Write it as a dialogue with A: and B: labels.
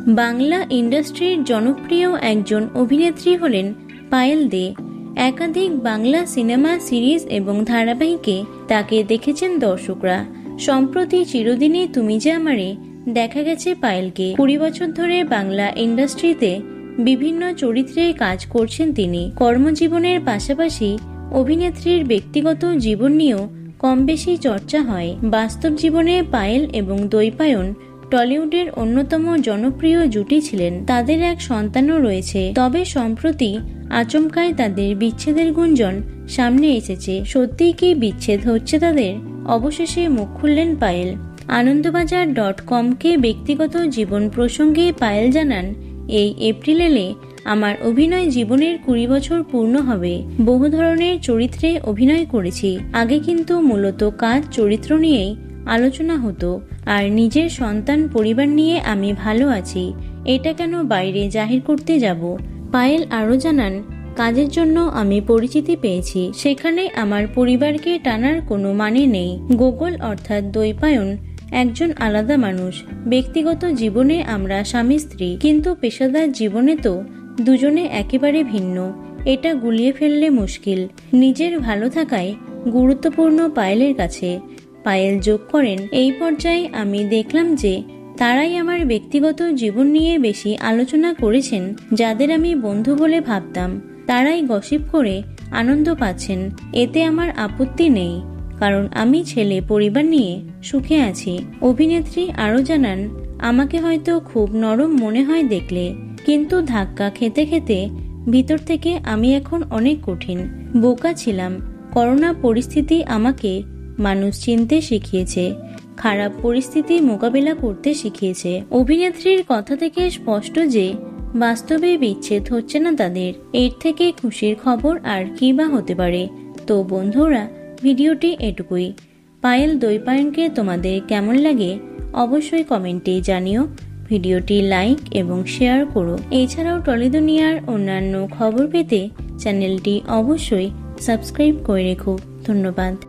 A: বাংলা ইন্ডাস্ট্রির জনপ্রিয় একজন অভিনেত্রী হলেন পায়েল দে। একাধিক বাংলা সিনেমা, সিরিজ এবং ধারাবাহিকে তাকে দেখেছেন দর্শকরা। সম্প্রতি চিরদিনে তুমি যে আমারে দেখা গেছে পায়েলকে। 20 বছর ধরে বাংলা ইন্ডাস্ট্রিতে বিভিন্ন চরিত্রে কাজ করছেন তিনি। কর্মজীবনের পাশাপাশি অভিনেত্রীর ব্যক্তিগত জীবন নিয়েও কম বেশি চর্চা হয়। বাস্তব জীবনে পায়েল এবং দৈপায়ন টলিউডের অন্যতম জনপ্রিয় জুটি ছিলেন। তাদের এক সন্তানও রয়েছে। তবে সম্প্রতি আচমকাই তাদের বিচ্ছেদের গুঞ্জন সামনে এসেছে। সত্যিই কি বিচ্ছেদ হচ্ছে তাদের? অবশেষে মুখ খুললেন পায়েল। আনন্দবাজার.com-কে ব্যক্তিগত জীবন প্রসঙ্গে পায়েল জানান, এই এপ্রিল এলে আমার অভিনয় জীবনের 20 বছর পূর্ণ হবে। বহু ধরনের চরিত্রে অভিনয় করেছি। আগে কিন্তু মূলত কাজ চরিত্র নিয়েই আলোচনা হতো, আর নিজের সন্তান পরিবার নিয়ে আমি ভালো আছি, এটা কেন বাইরে জাহির করতে যাব। পায়েল আরও জানান, কাজের জন্য আমি পরিচিতি পেয়েছি, সেখানে আমার পরিবারকে টানার কোনো মানে নেই। গোগল অর্থাৎ দৈপায়ন একজন আলাদা মানুষ। ব্যক্তিগত জীবনে আমরা স্বামী স্ত্রী, কিন্তু পেশাদার জীবনে তো দুজনে একেবারে ভিন্ন। এটা গুলিয়ে ফেললে মুশকিল। নিজের ভালো থাকাই গুরুত্বপূর্ণ পায়েলের কাছে। পায়েল যোগ করেন, এই পর্যায়ে আমি দেখলাম যে তারাই আমার ব্যক্তিগত জীবন নিয়ে বেশি আলোচনা করেছেন। যাদের আমি বন্ধু বলে ভাবতাম তারাই গসিপ করে আনন্দ পাচ্ছেন। এতে আমার আপত্তি নেই, কারণ আমি ছেলে পরিবার নিয়ে সুখে আছি। অভিনেত্রী আরও জানান, আমাকে হয়তো খুব নরম মনে হয় দেখলে, কিন্তু ধাক্কা খেতে খেতে ভিতর থেকে আমি এখন অনেক কঠিন। বোকা ছিলাম। করোনা পরিস্থিতি আমাকে মানুষ চিনতে শিখিয়েছে, খারাপ পরিস্থিতি মোকাবেলা করতে শিখিয়েছে। অভিনেত্রীর কথা থেকে স্পষ্ট যে বাস্তবে বিচ্ছেদ হচ্ছে না তাদের। এর থেকে খুশির খবর আর কি বা হতে পারে। তো বন্ধুরা, ভিডিওটি এটুকুই। পায়েল দৈপায়নকে তোমাদের কেমন লাগে অবশ্যই কমেন্টে জানিও। ভিডিওটি লাইক এবং শেয়ার করো। এছাড়াও টলি দুনিয়ার অন্যান্য খবর পেতে চ্যানেলটি অবশ্যই সাবস্ক্রাইব করে রেখো। ধন্যবাদ।